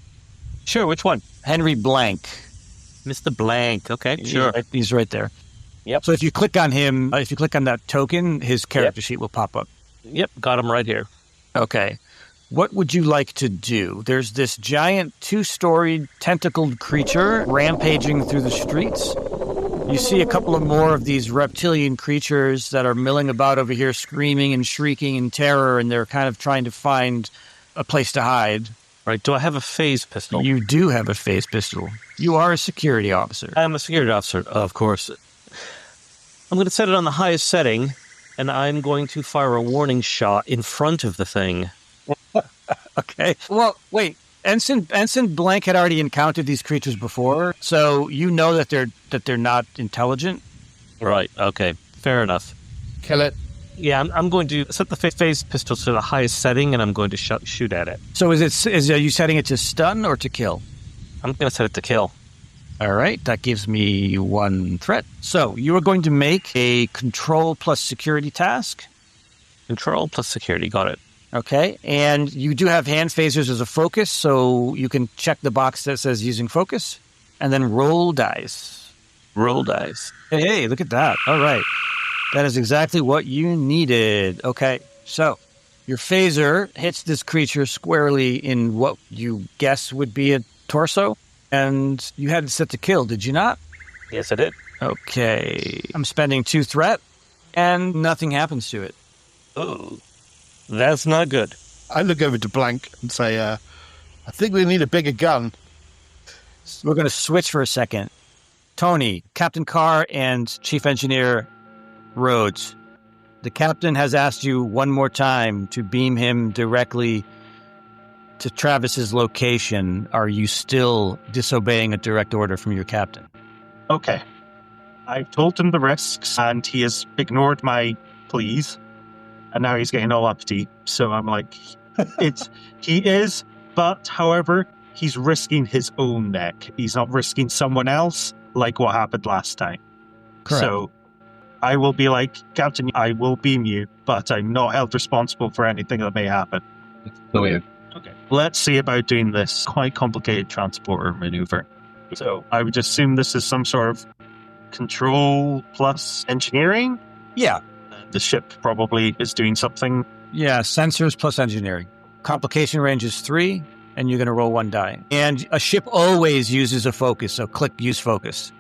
Speaker 5: Sure, which one?
Speaker 1: Henry Blank.
Speaker 5: Mr. Blank. Okay, sure.
Speaker 1: He's right there.
Speaker 5: Yep.
Speaker 1: So if you click on him, if you click on that token, his character sheet will pop up.
Speaker 5: Yep, got him right here.
Speaker 1: Okay. What would you like to do? There's this giant 2-storied tentacled creature rampaging through the streets. You see a couple of more of these reptilian creatures that are milling about over here, screaming and shrieking in terror, and they're kind of trying to find a place to hide.
Speaker 5: Right, do I have a phase pistol?
Speaker 1: You do have a phase pistol. You are a security officer.
Speaker 5: I'm a security officer, of course. I'm going to set it on the highest setting, and I'm going to fire a warning shot in front of the thing.
Speaker 1: Okay. Well, wait. Ensign Blank had already encountered these creatures before, so you know that they're not intelligent.
Speaker 5: Right. Okay. Fair enough.
Speaker 2: Kill it.
Speaker 5: Yeah, I'm going to set the phase pistol to the highest setting, and I'm going to shoot at it.
Speaker 1: So are you setting it to stun or to kill?
Speaker 5: I'm going to set it to kill.
Speaker 1: All right. That gives me 1 threat. So you are going to make a control plus security task.
Speaker 5: Control plus security. Got it.
Speaker 1: Okay, and you do have hand phasers as a focus, so you can check the box that says using focus, and then roll dice.
Speaker 5: Roll dice.
Speaker 1: Hey, look at that. All right. That is exactly what you needed. Okay, so your phaser hits this creature squarely in what you guess would be a torso, and you had it set to kill, did you not?
Speaker 5: Yes, I did.
Speaker 1: Okay. I'm spending 2 threat, and nothing happens to it.
Speaker 5: Oh. That's not good.
Speaker 2: I look over to Blank and say, I think we need a bigger gun.
Speaker 1: We're going to switch for a second. Tony, Captain Carr, and Chief Engineer Rhodes. The captain has asked you one more time to beam him directly to Travis's location. Are you still disobeying a direct order from your captain?
Speaker 4: Okay. I've told him the risks, and he has ignored my pleas. And now he's getting all uppity. So I'm like, he is, but however, he's risking his own neck. He's not risking someone else. like what happened last time.
Speaker 2: Correct.
Speaker 4: So I will be like, Captain, I will beam you, but I'm not held responsible for anything that may happen.
Speaker 3: Weird.
Speaker 4: Okay. Let's see about doing this quite complicated transporter maneuver. So I would assume this is some sort of control plus engineering.
Speaker 1: Yeah.
Speaker 4: The ship probably is doing something.
Speaker 1: Yeah, sensors plus engineering. Complication range is 3, and you're going to roll 1 die. And a ship always uses a focus, so click use focus.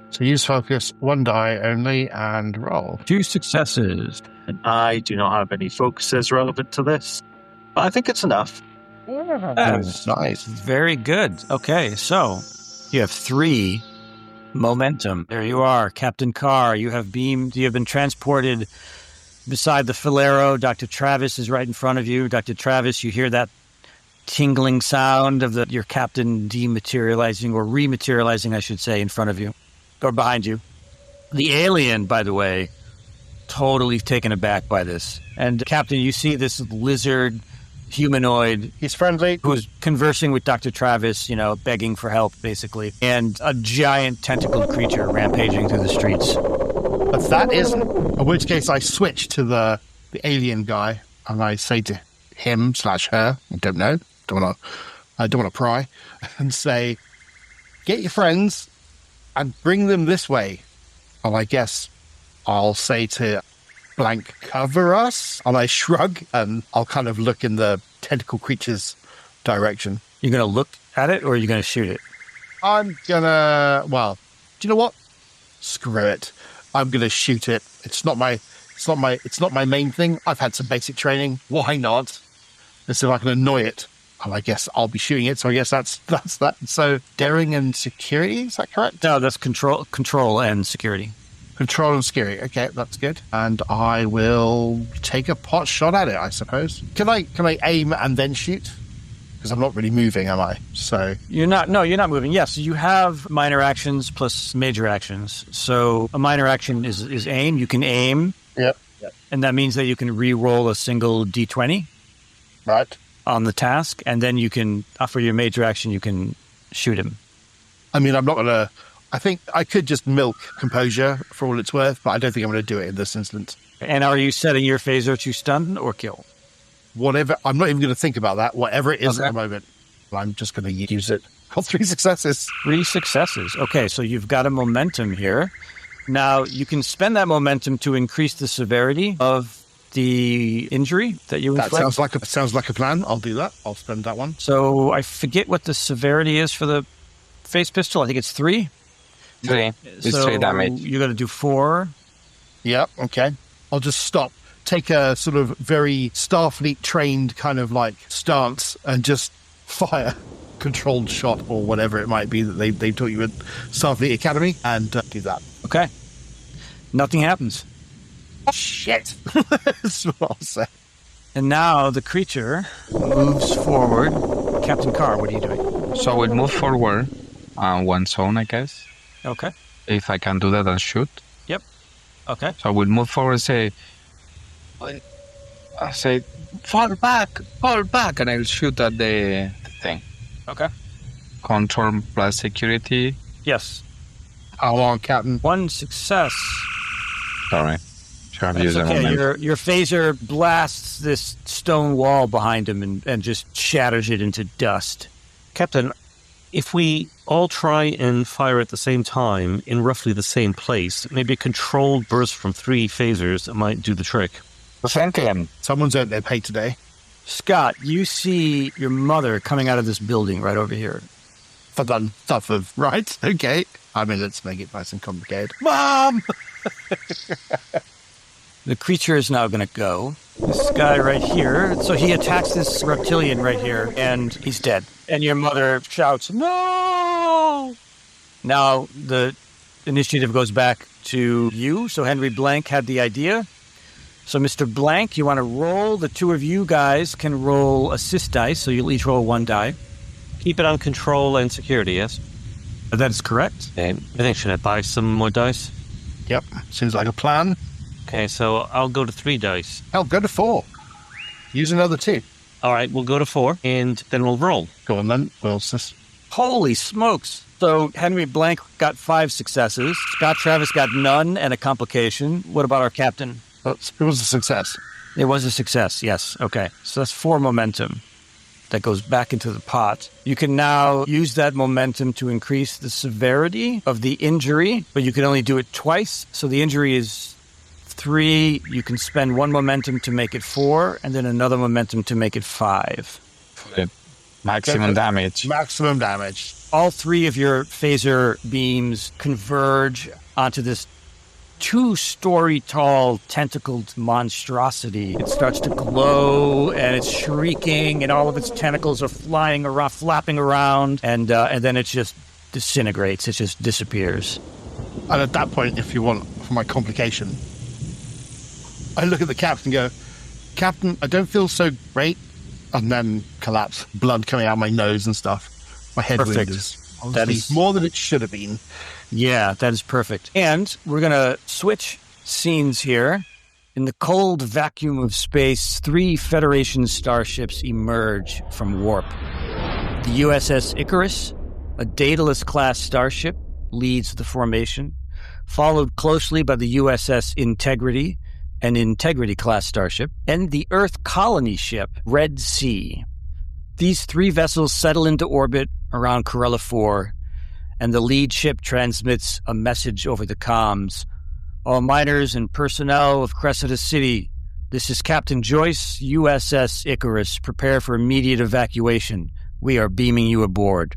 Speaker 2: So use focus, 1 die only, and roll.
Speaker 1: 2 successes.
Speaker 4: And I do not have any focuses relevant to this. But I think it's enough.
Speaker 1: That's
Speaker 2: nice.
Speaker 1: very good. Okay, so you have 3 momentum. There you are, Captain Carr. You have beamed. You have been transported beside the Filero. Dr. Travis is right in front of you. Dr. Travis, you hear that tingling sound of your captain dematerializing, or rematerializing, I should say, in front of you, or behind you. The alien, by the way, totally taken aback by this. And Captain, you see this lizard humanoid.
Speaker 2: He's friendly.
Speaker 1: Who's conversing with Dr. Travis, begging for help, basically. And a giant tentacled creature rampaging through the streets.
Speaker 2: But that isn't. In which case I switch to the alien guy and I say to him/her, I don't know, I don't want to pry, and say, get your friends and bring them this way. And I guess I'll say to blank, cover us, and I shrug and I'll kind of look in the tentacle creature's direction.
Speaker 1: You're going to look at it, or are you going to shoot it?
Speaker 2: I'm gonna, well, do you know what? Screw it. I'm gonna shoot it. It's not my main thing. I've had some basic training. Why not? And so if I can annoy it, and I guess I'll be shooting it. So I guess that's that. So daring and security, is that correct?
Speaker 1: No, that's control and security.
Speaker 2: Control and security. Okay, that's good. And I will take a pot shot at it, I suppose. Can I aim and then shoot? Because I'm not really moving, am I? So
Speaker 1: you're not moving. Yes, you have minor actions plus major actions. So a minor action is aim. You can aim.
Speaker 2: Yep.
Speaker 1: And that means that you can re-roll a single d20.
Speaker 2: Right.
Speaker 1: On the task, and then you can, for your major action, you can shoot him.
Speaker 2: I mean, I'm not going to... I think I could just milk composure for all it's worth, but I don't think I'm going to do it in this instance.
Speaker 1: And are you setting your phaser to stun or kill?
Speaker 2: Whatever. I'm not even going to think about that. Whatever it is at the moment, I'm just going to use it. Got 3 successes.
Speaker 1: 3 successes. Okay, so you've got a momentum here. Now, you can spend that momentum to increase the severity of the injury that you inflict.
Speaker 2: That sounds like a plan. I'll do that. I'll spend that one.
Speaker 1: So I forget what the severity is for the phase pistol. I think it's 3.
Speaker 3: 3. It's 3 damage.
Speaker 1: You're going to do 4.
Speaker 2: Yep. Okay. I'll just stop. Take a sort of very Starfleet trained kind of like stance and just fire controlled shot or whatever it might be that they taught you at Starfleet Academy, and do that.
Speaker 1: Okay. Nothing happens.
Speaker 2: Shit. That's what I'll say.
Speaker 1: And now the creature moves forward. Captain Carr, what are you doing?
Speaker 3: So we'll move forward one zone, I guess.
Speaker 1: Okay.
Speaker 3: If I can do that and shoot.
Speaker 1: Yep. Okay.
Speaker 3: So we'll move forward and say, fall back, and I'll shoot at the thing.
Speaker 1: Okay.
Speaker 3: Control plus security.
Speaker 1: Yes.
Speaker 2: How long, Captain?
Speaker 1: 1 success.
Speaker 3: Sorry. Sure, I've
Speaker 1: That's
Speaker 3: used
Speaker 1: okay.
Speaker 3: that
Speaker 1: Your phaser blasts this stone wall behind him and just shatters it into dust.
Speaker 5: Captain, if we all try and fire at the same time in roughly the same place, maybe a controlled burst from 3 phasers might do the trick.
Speaker 3: Thank him.
Speaker 2: Someone's earned their pay today.
Speaker 1: Scott, you see your mother coming out of this building right over here.
Speaker 2: For done stuff of, right? Okay. I mean, let's make it nice and complicated. Mom!
Speaker 1: The creature is now going to go. This guy right here. So he attacks this reptilian right here, and he's dead. And your mother shouts, "No!" Now the initiative goes back to you. So Henry Blank had the idea. So Mr. Blank, you want to roll. The 2 of you guys can roll assist dice, so you'll each roll 1 die.
Speaker 5: Keep it on control and security, yes?
Speaker 1: That is correct.
Speaker 5: Okay. I think, should I buy some more dice?
Speaker 2: Yep. Seems like a plan.
Speaker 5: Okay, so I'll go to 3 dice.
Speaker 2: Hell, go to 4. Use another 2.
Speaker 5: All right, we'll go to 4, and then we'll roll.
Speaker 2: Go on then. We'll just...
Speaker 1: Holy smokes. So Henry Blank got 5 successes. Scott Travis got none and a complication. What about our captain?
Speaker 2: It was a success.
Speaker 1: It was a success, yes. Okay. So that's 4 momentum that goes back into the pot. You can now use that momentum to increase the severity of the injury, but you can only do it twice. So the injury is 3. You can spend 1 momentum to make it 4, and then another momentum to make it 5.
Speaker 3: Maximum damage.
Speaker 2: Maximum damage.
Speaker 1: All 3 of your phaser beams converge onto this 2-story tall tentacled monstrosity. It starts to glow and it's shrieking and all of its tentacles are flying around, flapping around, and then it just disintegrates. It just disappears.
Speaker 2: And at that point, if you want, for my complication, I look at the captain and go, Captain, I don't feel so great. And then collapse, blood coming out my nose and stuff. My head wound is more than it should have been.
Speaker 1: Yeah, that is perfect. And we're going to switch scenes here. In the cold vacuum of space, 3 Federation starships emerge from warp. The USS Icarus, a Daedalus-class starship, leads the formation, followed closely by the USS Integrity, an Integrity-class starship, and the Earth colony ship, Red Sea. These 3 vessels settle into orbit around Corella IV, and the lead ship transmits a message over the comms. All miners and personnel of Cressida City, this is Captain Joyce, USS Icarus. Prepare for immediate evacuation. We are beaming you aboard.